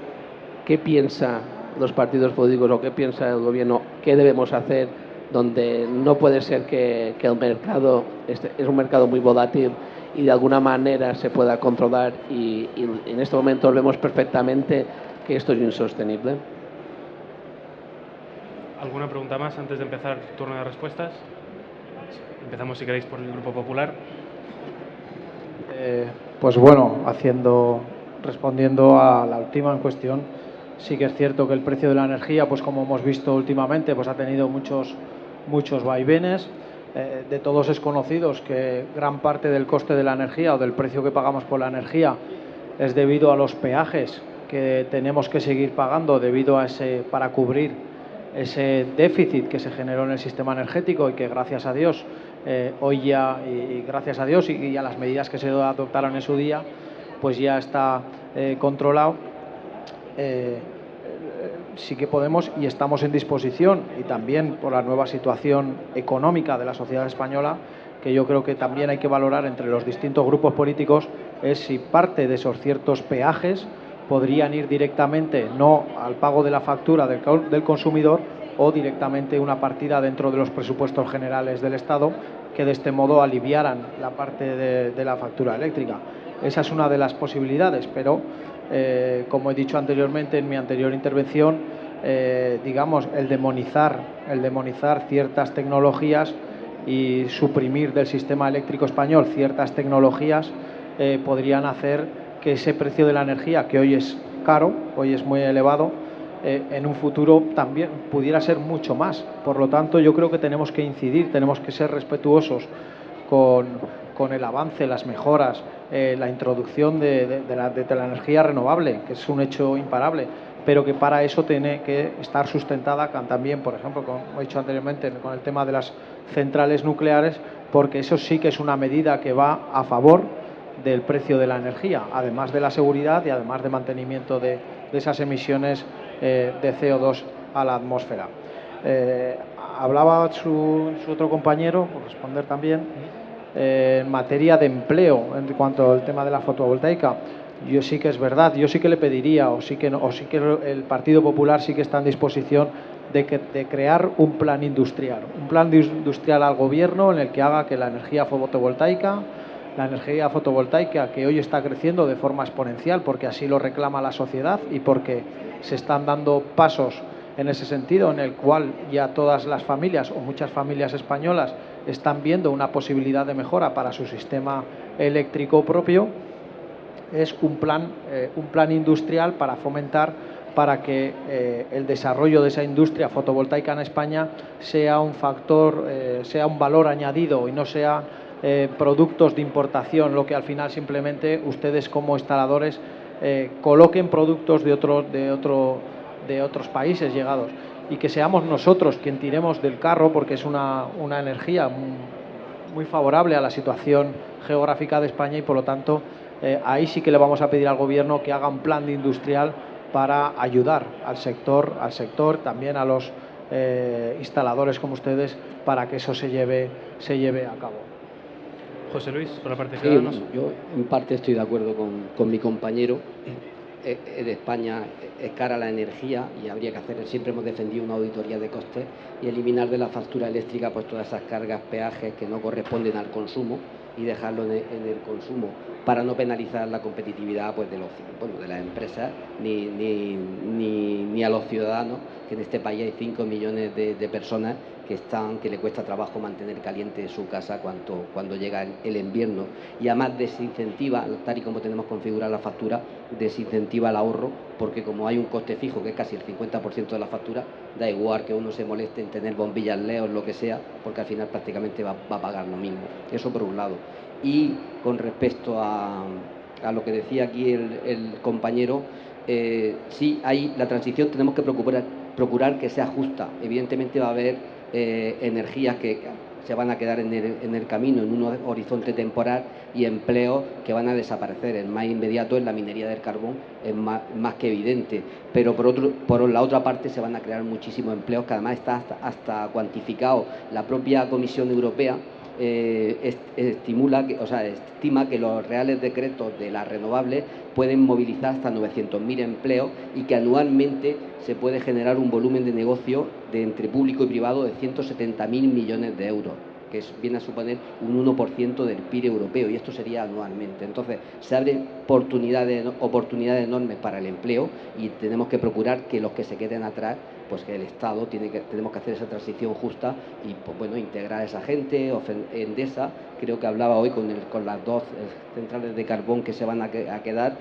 ¿qué piensa los partidos políticos o qué piensa el gobierno? ¿Qué debemos hacer? Donde no puede ser que el mercado es un mercado muy volátil y de alguna manera se pueda controlar y en este momento vemos perfectamente que esto es insostenible. ¿Alguna pregunta más antes de empezar el turno de respuestas? Empezamos, si queréis, por el Grupo Popular. Pues bueno, respondiendo a la última en cuestión, sí que es cierto que el precio de la energía, pues como hemos visto últimamente, pues ha tenido muchos vaivenes. De todos es conocido que gran parte del coste de la energía o del precio que pagamos por la energía es debido a los peajes que tenemos que seguir pagando para cubrir ese déficit que se generó en el sistema energético y que gracias a Dios hoy ya, y gracias a Dios y a las medidas que se adoptaron en su día, pues ya está controlado. Sí que podemos y estamos en disposición, y también por la nueva situación económica de la sociedad española, que yo creo que también hay que valorar entre los distintos grupos políticos, es si parte de esos ciertos peajes podrían ir directamente no al pago de la factura del consumidor o directamente una partida dentro de los presupuestos generales del Estado que de este modo aliviaran la parte de la factura eléctrica. Esa es una de las posibilidades, pero como he dicho anteriormente en mi anterior intervención, digamos, el demonizar ciertas tecnologías y suprimir del sistema eléctrico español ciertas tecnologías podrían hacer que ese precio de la energía, que hoy es caro, hoy es muy elevado, en un futuro también pudiera ser mucho más. Por lo tanto, yo creo que tenemos que incidir, tenemos que ser respetuosos con el avance, las mejoras, la introducción de la energía renovable, que es un hecho imparable, pero que para eso tiene que estar sustentada también, por ejemplo, como he dicho anteriormente, con el tema de las centrales nucleares, porque eso sí que es una medida que va a favor del precio de la energía, además de la seguridad y además de mantenimiento de esas emisiones de CO2 a la atmósfera. Hablaba su otro compañero, por responder también, en materia de empleo, en cuanto al tema de la fotovoltaica. Yo sí que es verdad, yo sí que le pediría, o sí que el Partido Popular sí que está en disposición de crear un plan industrial al gobierno en el que haga que la energía fotovoltaica que hoy está creciendo de forma exponencial, porque así lo reclama la sociedad y porque se están dando pasos en ese sentido, en el cual ya todas las familias o muchas familias españolas están viendo una posibilidad de mejora para su sistema eléctrico propio. Es un plan industrial para fomentar, para que el desarrollo de esa industria fotovoltaica en España sea un factor, sea un valor añadido y no sea productos de importación, lo que al final simplemente ustedes como instaladores coloquen productos de otros países llegados, y que seamos nosotros quien tiremos del carro, porque es una energía muy favorable a la situación geográfica de España y por lo tanto ahí sí que le vamos a pedir al Gobierno que haga un plan industrial para ayudar al sector, también a los instaladores como ustedes, para que eso se lleve a cabo. José Luis, por la parte de Sí, Ciudadanos. yo en parte estoy de acuerdo con mi compañero. De España es cara la energía y habría que hacer, siempre hemos defendido una auditoría de costes y eliminar de la factura eléctrica pues todas esas cargas, peajes que no corresponden al consumo y dejarlo en el consumo para no penalizar la competitividad pues de las empresas ni a los ciudadanos, que en este país hay 5 millones de personas que le cuesta trabajo mantener caliente su casa cuando llega el invierno, y además desincentiva, tal y como tenemos configurada la factura, desincentiva el ahorro, porque como hay un coste fijo que es casi el 50% de la factura, da igual que uno se moleste en tener bombillas LED o lo que sea, porque al final prácticamente va a pagar lo mismo. Eso por un lado. Y con respecto a lo que decía aquí el compañero, sí, hay la transición, tenemos que procurar que sea justa. Evidentemente va a haber energías que se van a quedar en el camino, en un horizonte temporal, y empleos que van a desaparecer. El más inmediato es la minería del carbón, es más que evidente, pero por la otra parte se van a crear muchísimos empleos, que además está hasta cuantificado. La propia Comisión Europea estima que los reales decretos de las renovables pueden movilizar hasta 900.000 empleos y que anualmente se puede generar un volumen de negocio entre público y privado de 170.000 millones de euros, que viene a suponer un 1% del PIB europeo, y esto sería anualmente. Entonces, se abren oportunidades enormes para el empleo, y tenemos que procurar que los que se queden atrás, pues que el Estado tenemos que hacer esa transición justa y pues, bueno, integrar a esa gente. Endesa, creo que hablaba hoy con las dos centrales de carbón que se van a quedar,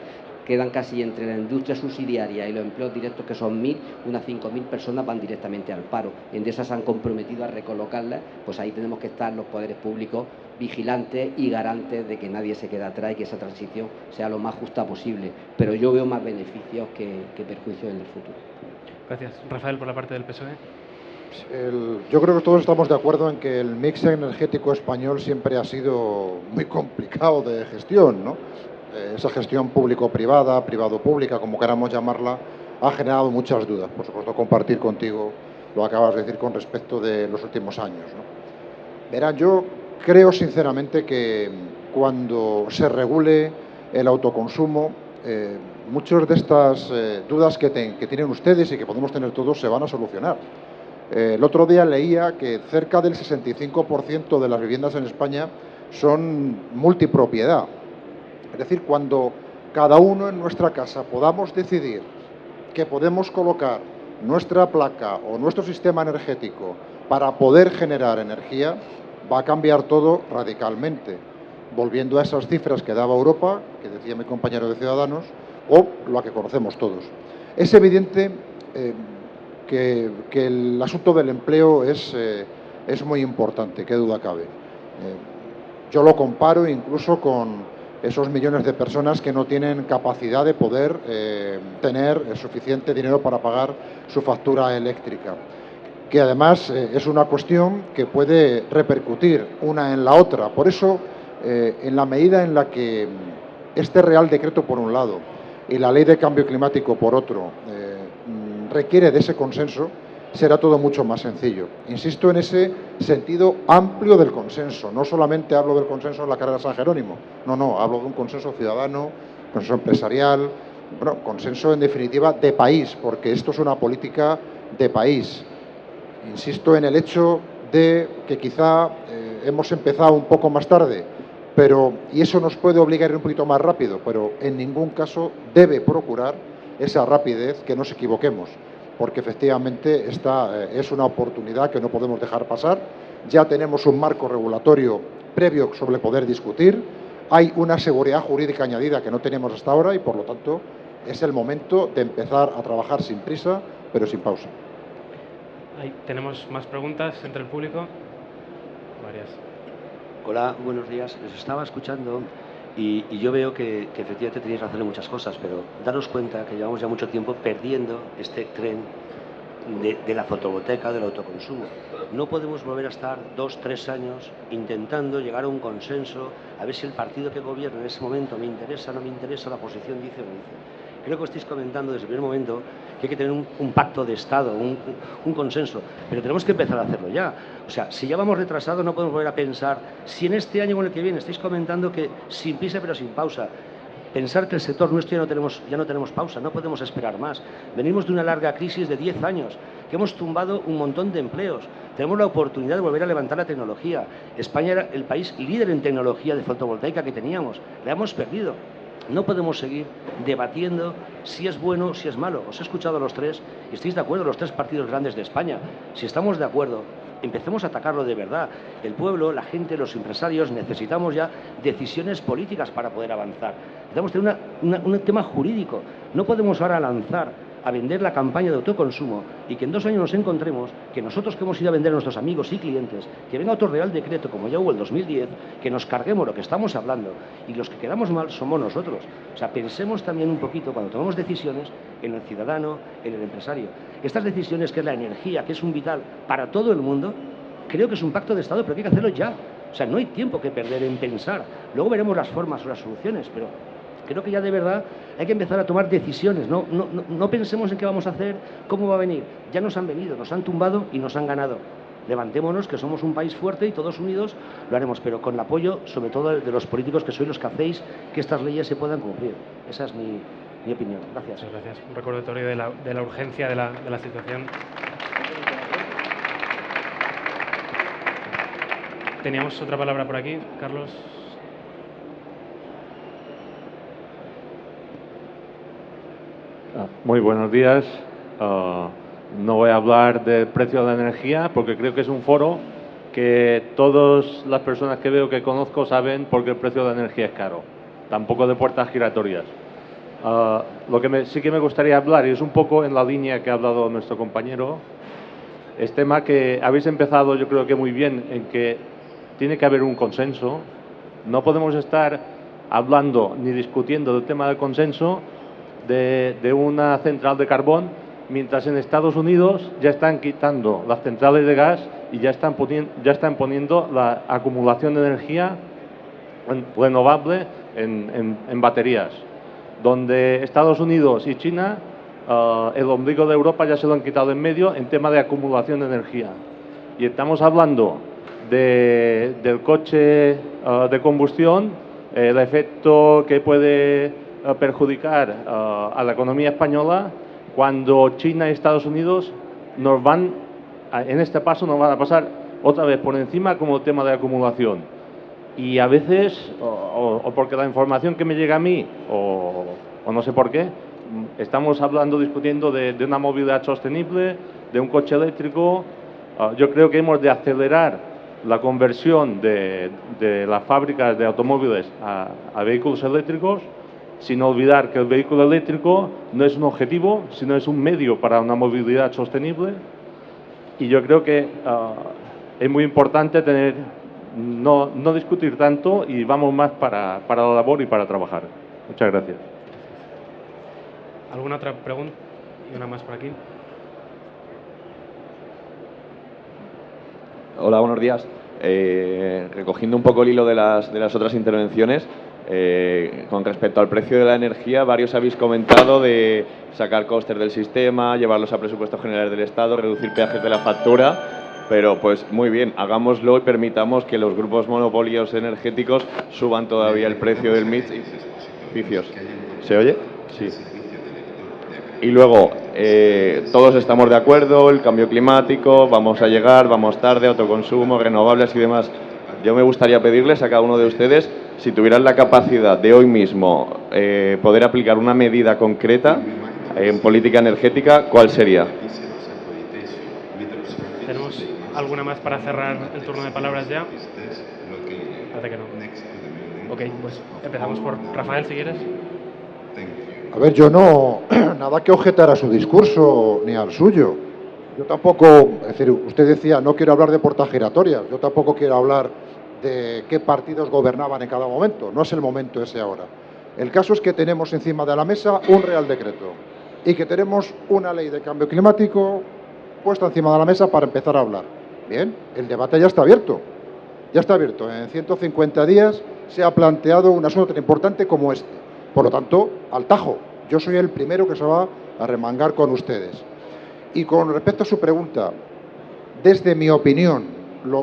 quedan casi entre la industria subsidiaria y los empleos directos, que son 1.000, unas 5.000 personas van directamente al paro. Endesa se han comprometido a recolocarlas, pues ahí tenemos que estar los poderes públicos vigilantes y garantes de que nadie se quede atrás y que esa transición sea lo más justa posible. Pero yo veo más beneficios que perjuicios en el futuro. Gracias. Rafael, por la parte del PSOE. Yo creo que todos estamos de acuerdo en que el mix energético español siempre ha sido muy complicado de gestión, ¿no? Esa gestión público-privada, privado-pública, como queramos llamarla, ha generado muchas dudas. Por supuesto, compartir contigo lo acabas de decir con respecto de los últimos años, ¿no? Verán, yo creo sinceramente que cuando se regule el autoconsumo, muchas de estas dudas que tienen ustedes y que podemos tener todos se van a solucionar. El otro día leía que cerca del 65% de las viviendas en España son multipropiedad. Es decir, cuando cada uno en nuestra casa podamos decidir que podemos colocar nuestra placa o nuestro sistema energético para poder generar energía, va a cambiar todo radicalmente. Volviendo a esas cifras que daba Europa, que decía mi compañero de Ciudadanos, o lo que conocemos todos. Es evidente que el asunto del empleo es muy importante, qué duda cabe. Yo lo comparo incluso con esos millones de personas que no tienen capacidad de poder tener suficiente dinero para pagar su factura eléctrica, que además es una cuestión que puede repercutir una en la otra. Por eso, en la medida en la que este Real Decreto por un lado y la Ley de Cambio Climático por otro requiere de ese consenso, será todo mucho más sencillo. Insisto en ese sentido amplio del consenso. No solamente hablo del consenso en la carrera de San Jerónimo, no, hablo de un consenso ciudadano, consenso empresarial, bueno, consenso en definitiva de país, porque esto es una política de país. Insisto en el hecho de que quizá hemos empezado un poco más tarde, y eso nos puede obligar a ir un poquito más rápido, pero en ningún caso debe procurar esa rapidez, que no nos equivoquemos, porque efectivamente esta es una oportunidad que no podemos dejar pasar. Ya tenemos un marco regulatorio previo sobre poder discutir, hay una seguridad jurídica añadida que no tenemos hasta ahora y, por lo tanto, es el momento de empezar a trabajar sin prisa, pero sin pausa. Tenemos más preguntas entre el público. Varias. Hola, buenos días. Les estaba escuchando y yo veo que efectivamente tenéis razón en muchas cosas, pero daros cuenta que llevamos ya mucho tiempo perdiendo este tren de la fotovoltaica, del autoconsumo. No podemos volver a estar 2, 3 años intentando llegar a un consenso, a ver si el partido que gobierna en ese momento me interesa, no me interesa, la posición dice o no dice. Creo que estáis comentando desde el primer momento que hay que tener un pacto de Estado, un consenso, pero tenemos que empezar a hacerlo ya. O sea, si ya vamos retrasados no podemos volver a pensar, si en este año o en el que viene estáis comentando que sin prisa pero sin pausa, pensar que el sector nuestro ya no tenemos pausa, no podemos esperar más. Venimos de una larga crisis de 10 años, que hemos tumbado un montón de empleos. Tenemos la oportunidad de volver a levantar la tecnología. España era el país líder en tecnología de fotovoltaica que teníamos, la hemos perdido. No podemos seguir debatiendo si es bueno o si es malo. Os he escuchado a los tres y estáis de acuerdo, los tres partidos grandes de España. Si estamos de acuerdo, empecemos a atacarlo de verdad. El pueblo, la gente, los empresarios, necesitamos ya decisiones políticas para poder avanzar. Necesitamos tener un tema jurídico. No podemos ahora lanzar a vender la campaña de autoconsumo y que en 2 años nos encontremos que nosotros que hemos ido a vender a nuestros amigos y clientes, que venga otro Real Decreto como ya hubo el 2010, que nos carguemos lo que estamos hablando y los que quedamos mal somos nosotros. O sea, pensemos también un poquito cuando tomamos decisiones en el ciudadano, en el empresario. Estas decisiones que es la energía, que es un vital para todo el mundo, creo que es un pacto de Estado, pero hay que hacerlo ya. O sea, no hay tiempo que perder en pensar. Luego veremos las formas o las soluciones, pero creo que ya de verdad hay que empezar a tomar decisiones. No pensemos en qué vamos a hacer, cómo va a venir. Ya nos han venido, nos han tumbado y nos han ganado. Levantémonos, que somos un país fuerte y todos unidos lo haremos, pero con el apoyo, sobre todo, de los políticos que sois los que hacéis que estas leyes se puedan cumplir. Esa es mi opinión. Gracias. Muchas gracias. Un recordatorio de la urgencia de la situación. Teníamos otra palabra por aquí, Carlos. Muy buenos días. No voy a hablar del precio de la energía porque creo que es un foro que todas las personas que veo que conozco saben porque el precio de la energía es caro. Tampoco de puertas giratorias. Lo que sí que me gustaría hablar, y es un poco en la línea que ha hablado nuestro compañero, es tema que habéis empezado yo creo que muy bien en que tiene que haber un consenso. No podemos estar hablando ni discutiendo del tema del consenso de una central de carbón, mientras en Estados Unidos ya están quitando las centrales de gas y ya están poniendo la acumulación de energía renovable en baterías. Donde Estados Unidos y China, el ombligo de Europa ya se lo han quitado en medio en tema de acumulación de energía. Y estamos hablando del coche de combustión, el efecto que puede perjudicar a la economía española cuando China y Estados Unidos en este paso nos van a pasar otra vez por encima como el tema de acumulación. Y a veces, o porque la información que me llega a mí, o no sé por qué, estamos discutiendo de una movilidad sostenible, de un coche eléctrico. Yo creo que hemos de acelerar la conversión de las fábricas de automóviles a vehículos eléctricos, sin olvidar que el vehículo eléctrico no es un objetivo, sino es un medio para una movilidad sostenible. Y yo creo que es muy importante no discutir tanto y vamos más para la labor y para trabajar. Muchas gracias. ¿Alguna otra pregunta? Y una más por aquí. Hola, buenos días. Recogiendo un poco el hilo de las otras intervenciones, con respecto al precio de la energía, varios habéis comentado de sacar costes del sistema, llevarlos a presupuestos generales del Estado, reducir peajes de la factura, pero pues muy bien, hagámoslo y permitamos que los grupos monopolios energéticos suban todavía el precio del mix. ¿Se oye? Sí. Y luego, todos estamos de acuerdo, el cambio climático, vamos a llegar, vamos tarde, autoconsumo, renovables y demás. Yo me gustaría pedirles a cada uno de ustedes, si tuvieran la capacidad de hoy mismo poder aplicar una medida concreta en política energética, ¿cuál sería? ¿Tenemos alguna más para cerrar el turno de palabras ya? Parece que no. Ok, pues empezamos por Rafael, si quieres. A ver, yo no, nada que objetar a su discurso ni al suyo. Yo tampoco, es decir, usted decía, no quiero hablar de puertas giratorias, yo tampoco quiero hablar de qué partidos gobernaban en cada momento, no es el momento ese ahora. El caso es que tenemos encima de la mesa un Real Decreto y que tenemos una ley de cambio climático puesta encima de la mesa para empezar a hablar. Bien, el debate ya está abierto. Ya está abierto. En 150 días se ha planteado un asunto tan importante como este. Por lo tanto, al tajo. Yo soy el primero que se va a remangar con ustedes. Y con respecto a su pregunta, desde mi opinión,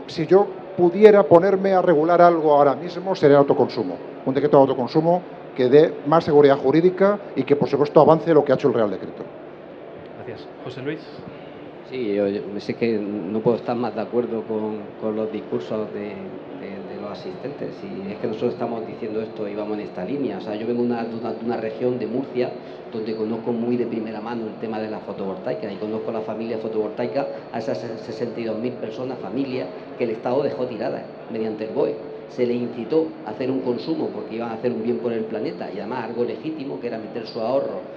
si yo pudiera ponerme a regular algo ahora mismo, sería el autoconsumo. Un decreto de autoconsumo que dé más seguridad jurídica y que, por supuesto, avance lo que ha hecho el Real Decreto. Gracias. José Luis. Sí, yo sé que no puedo estar más de acuerdo con los discursos de los asistentes. Y es que nosotros estamos diciendo esto y vamos en esta línea. O sea, yo vengo de una región de Murcia donde conozco muy de primera mano el tema de la fotovoltaica y conozco la familia fotovoltaica, a esas 62.000 personas, familias, que el Estado dejó tiradas mediante el BOE. Se le incitó a hacer un consumo porque iban a hacer un bien por el planeta y además algo legítimo, que era meter su ahorro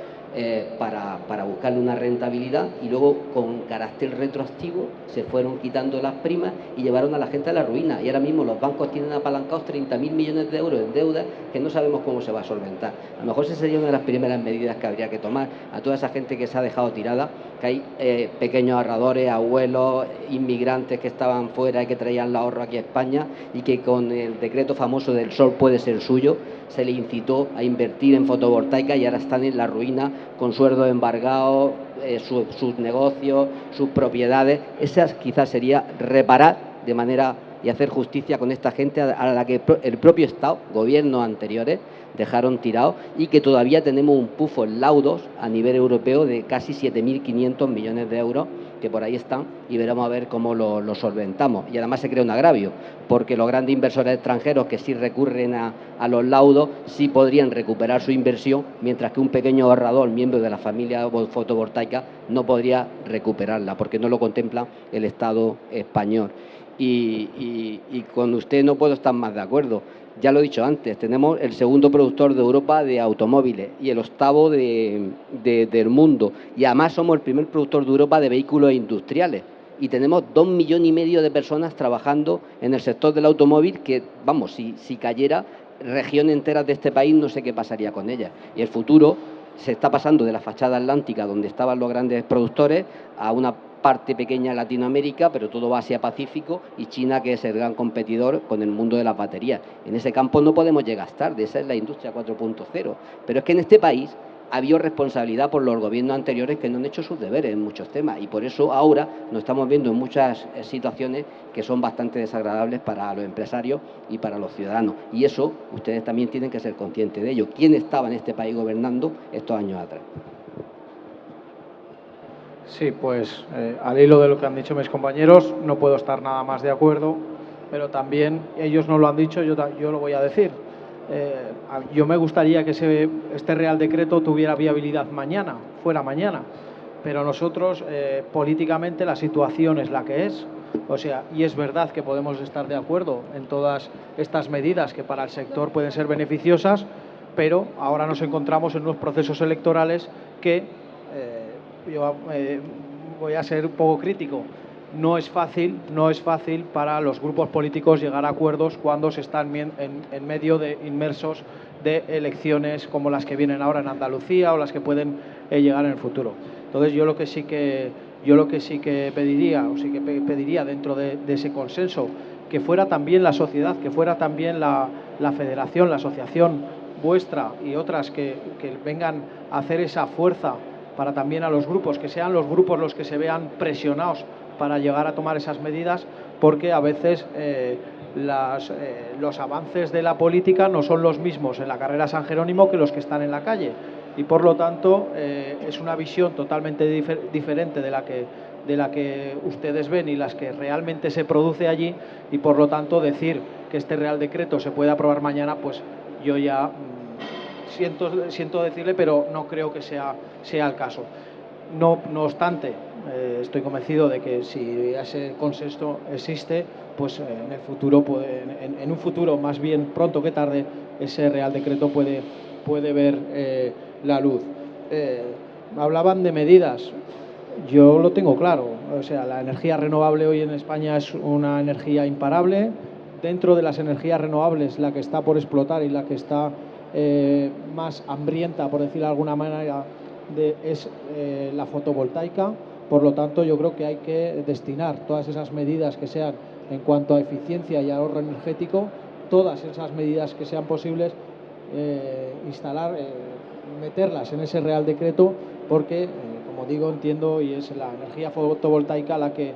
para buscarle una rentabilidad, y luego con carácter retroactivo se fueron quitando las primas y llevaron a la gente a la ruina, y ahora mismo los bancos tienen apalancados 30.000 millones de euros en deuda que no sabemos cómo se va a solventar. A lo mejor esa sería una de las primeras medidas que habría que tomar a toda esa gente que se ha dejado tirada, que hay pequeños ahorradores, abuelos, inmigrantes que estaban fuera y que traían el ahorro aquí a España, y que con el decreto famoso del sol puede ser suyo, se le incitó a invertir en fotovoltaica y ahora están en la ruina con sueldos embargados, sus negocios, sus propiedades. Esa quizás sería reparar de manera y hacer justicia con esta gente a la que el propio Estado, gobiernos anteriores, dejaron tirados, y que todavía tenemos un pufo en laudos a nivel europeo de casi 7.500 millones de euros que por ahí están, y veremos a ver cómo lo solventamos. Y además se crea un agravio, porque los grandes inversores extranjeros que sí recurren a los laudos sí podrían recuperar su inversión, mientras que un pequeño ahorrador, miembro de la familia fotovoltaica, no podría recuperarla, porque no lo contempla el Estado español. Y con usted no puedo estar más de acuerdo. Ya lo he dicho antes, tenemos el segundo productor de Europa de automóviles y el octavo del mundo. Y además somos el primer productor de Europa de vehículos industriales. Y tenemos 2,5 millones de personas trabajando en el sector del automóvil que, vamos, si cayera regiones enteras de este país, no sé qué pasaría con ellas. Y el futuro se está pasando de la fachada atlántica, donde estaban los grandes productores, a una parte pequeña de Latinoamérica, pero todo va hacia Pacífico, y China, que es el gran competidor con el mundo de las baterías. En ese campo no podemos llegar tarde, esa es la industria 4.0. Pero es que en este país ha habido responsabilidad por los gobiernos anteriores que no han hecho sus deberes en muchos temas, y por eso ahora nos estamos viendo en muchas situaciones que son bastante desagradables para los empresarios y para los ciudadanos. Y eso ustedes también tienen que ser conscientes de ello. ¿Quién estaba en este país gobernando estos años atrás? Sí, pues al hilo de lo que han dicho mis compañeros, no puedo estar nada más de acuerdo, pero también ellos no lo han dicho, yo lo voy a decir. Yo me gustaría que este Real Decreto tuviera viabilidad mañana, fuera mañana, pero nosotros políticamente la situación es la que es. O sea, y es verdad que podemos estar de acuerdo en todas estas medidas que para el sector pueden ser beneficiosas, pero ahora nos encontramos en unos procesos electorales que yo voy a ser un poco crítico. No es fácil para los grupos políticos llegar a acuerdos cuando se están en medio de inmersos de elecciones como las que vienen ahora en Andalucía o las que pueden llegar en el futuro. Entonces yo lo que sí que pediría dentro de ese consenso, que fuera también la sociedad, que fuera también la federación, la asociación vuestra y otras que vengan a hacer esa fuerza para también a los grupos, que sean los grupos los que se vean presionados para llegar a tomar esas medidas, porque a veces los avances de la política no son los mismos en la carrera San Jerónimo que los que están en la calle, y por lo tanto es una visión totalmente diferente de la que ustedes ven y las que realmente se produce allí, y por lo tanto decir que este Real Decreto se puede aprobar mañana, pues yo ya siento decirle, pero no creo que sea el caso. No obstante, estoy convencido de que si ese consenso existe, pues en el futuro, en un futuro más bien pronto que tarde, ese Real Decreto puede ver la luz. Hablaban de medidas. Yo lo tengo claro. O sea, la energía renovable hoy en España es una energía imparable. Dentro de las energías renovables, la que está por explotar y la que está más hambrienta, por decirlo de alguna manera, es la fotovoltaica. Por lo tanto, yo creo que hay que destinar todas esas medidas que sean en cuanto a eficiencia y ahorro energético, todas esas medidas que sean posibles, meterlas en ese Real Decreto, porque, como digo, entiendo, y es la energía fotovoltaica la que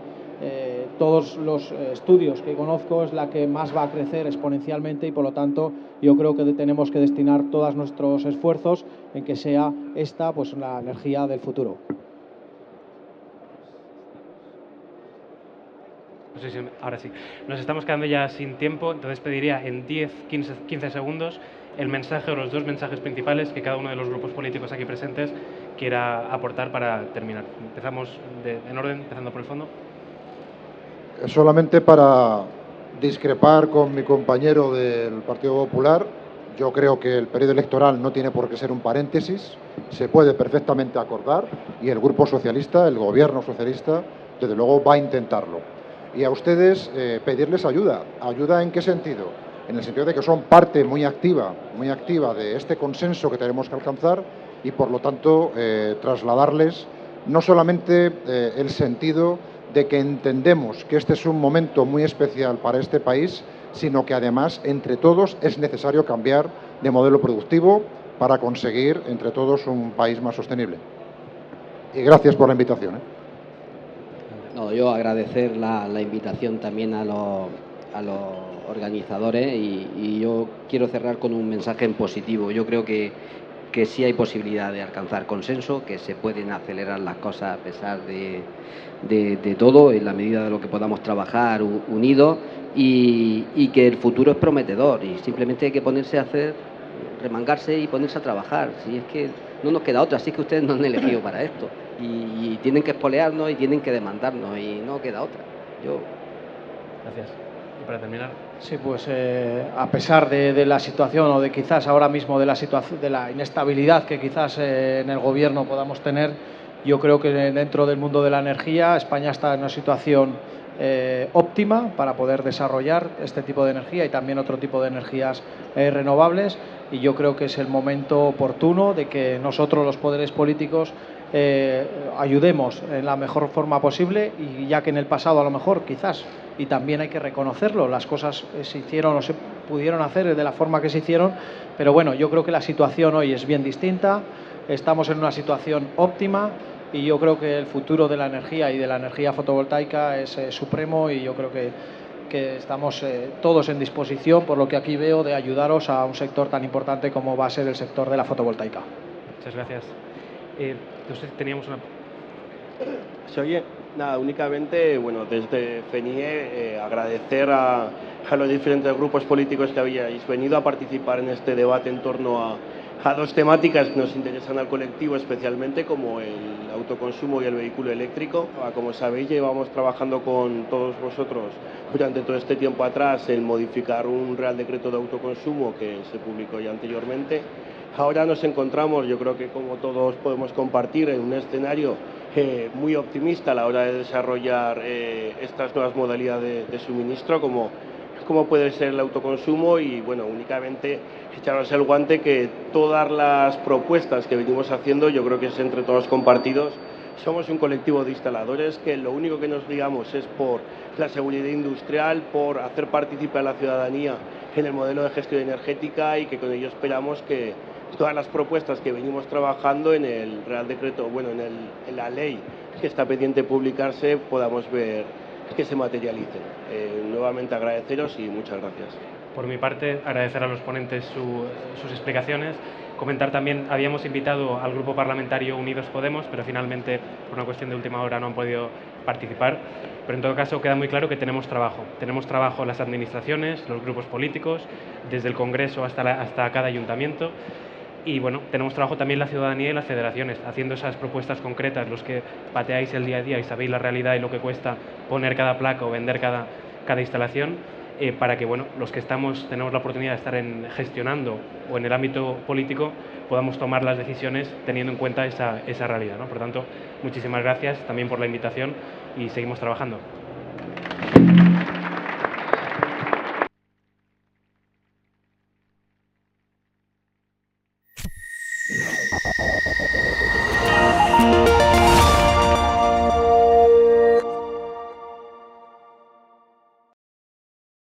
todos los estudios que conozco es la que más va a crecer exponencialmente, y por lo tanto yo creo que tenemos que destinar todos nuestros esfuerzos en que sea esta pues la energía del futuro. No sé si ahora sí. Nos estamos quedando ya sin tiempo, entonces pediría en 10-15 segundos el mensaje o los dos mensajes principales que cada uno de los grupos políticos aquí presentes quiera aportar para terminar. Empezamos en orden, empezando por el fondo. Solamente para discrepar con mi compañero del Partido Popular, yo creo que el periodo electoral no tiene por qué ser un paréntesis, se puede perfectamente acordar y el Grupo Socialista, el Gobierno Socialista, desde luego va a intentarlo. Y a ustedes pedirles ayuda. ¿Ayuda en qué sentido? En el sentido de que son parte muy activa de este consenso que tenemos que alcanzar y, por lo tanto, trasladarles no solamente el sentido de que entendemos que este es un momento muy especial para este país, sino que además entre todos es necesario cambiar de modelo productivo para conseguir entre todos un país más sostenible. Y gracias por la invitación. No, yo agradecer la invitación también a los organizadores y yo quiero cerrar con un mensaje en positivo. Yo creo que sí hay posibilidad de alcanzar consenso, que se pueden acelerar las cosas a pesar de todo, en la medida de lo que podamos trabajar unidos y que el futuro es prometedor y simplemente hay que ponerse a hacer, remangarse y ponerse a trabajar. Si es que no nos queda otra, si es que ustedes nos han elegido para esto y tienen que espolearnos y tienen que demandarnos y no queda otra. Gracias. Y para terminar. Sí, pues a pesar de la situación o de quizás ahora mismo de la situación, de la inestabilidad que quizás en el gobierno podamos tener, yo creo que dentro del mundo de la energía España está en una situación óptima para poder desarrollar este tipo de energía y también otro tipo de energías renovables, y yo creo que es el momento oportuno de que nosotros los poderes políticos ayudemos en la mejor forma posible, y ya que en el pasado a lo mejor quizás, y también hay que reconocerlo, las cosas se hicieron o se pudieron hacer de la forma que se hicieron, pero bueno, yo creo que la situación hoy es bien distinta, estamos en una situación óptima y yo creo que el futuro de la energía y de la energía fotovoltaica es supremo, y yo creo que estamos todos en disposición, por lo que aquí veo, de ayudaros a un sector tan importante como va a ser el sector de la fotovoltaica. Muchas gracias. Entonces teníamos una... Se oye, nada, únicamente, bueno, desde FENIE agradecer a los diferentes grupos políticos que habíais venido a participar en este debate en torno a dos temáticas que nos interesan al colectivo especialmente, como el autoconsumo y el vehículo eléctrico. Como sabéis, llevamos trabajando con todos vosotros durante todo este tiempo atrás en modificar un Real Decreto de autoconsumo que se publicó ya anteriormente. Ahora nos encontramos, yo creo que como todos podemos compartir, en un escenario muy optimista a la hora de desarrollar estas nuevas modalidades de suministro, como puede ser el autoconsumo, y bueno, únicamente echaros el guante que todas las propuestas que venimos haciendo, yo creo que es entre todos compartidos. Somos un colectivo de instaladores que lo único que nos guiamos es por la seguridad industrial, por hacer participar a la ciudadanía en el modelo de gestión energética, y que con ello esperamos que todas las propuestas que venimos trabajando en el Real Decreto, bueno, en la ley que está pendiente de publicarse, podamos ver que se materialicen. Nuevamente agradeceros y muchas gracias. Por mi parte, agradecer a los ponentes sus explicaciones. Comentar también, habíamos invitado al grupo parlamentario Unidos Podemos, pero finalmente, por una cuestión de última hora, no han podido participar. Pero en todo caso, queda muy claro que tenemos trabajo. Tenemos trabajo las administraciones, los grupos políticos, desde el Congreso hasta cada ayuntamiento. Y bueno, tenemos trabajo también la ciudadanía y las federaciones, haciendo esas propuestas concretas, los que pateáis el día a día y sabéis la realidad y lo que cuesta poner cada placa o vender cada instalación, para que bueno, los que tenemos la oportunidad de estar gestionando o en el ámbito político, podamos tomar las decisiones teniendo en cuenta esa realidad, ¿no? Por tanto, muchísimas gracias también por la invitación y seguimos trabajando.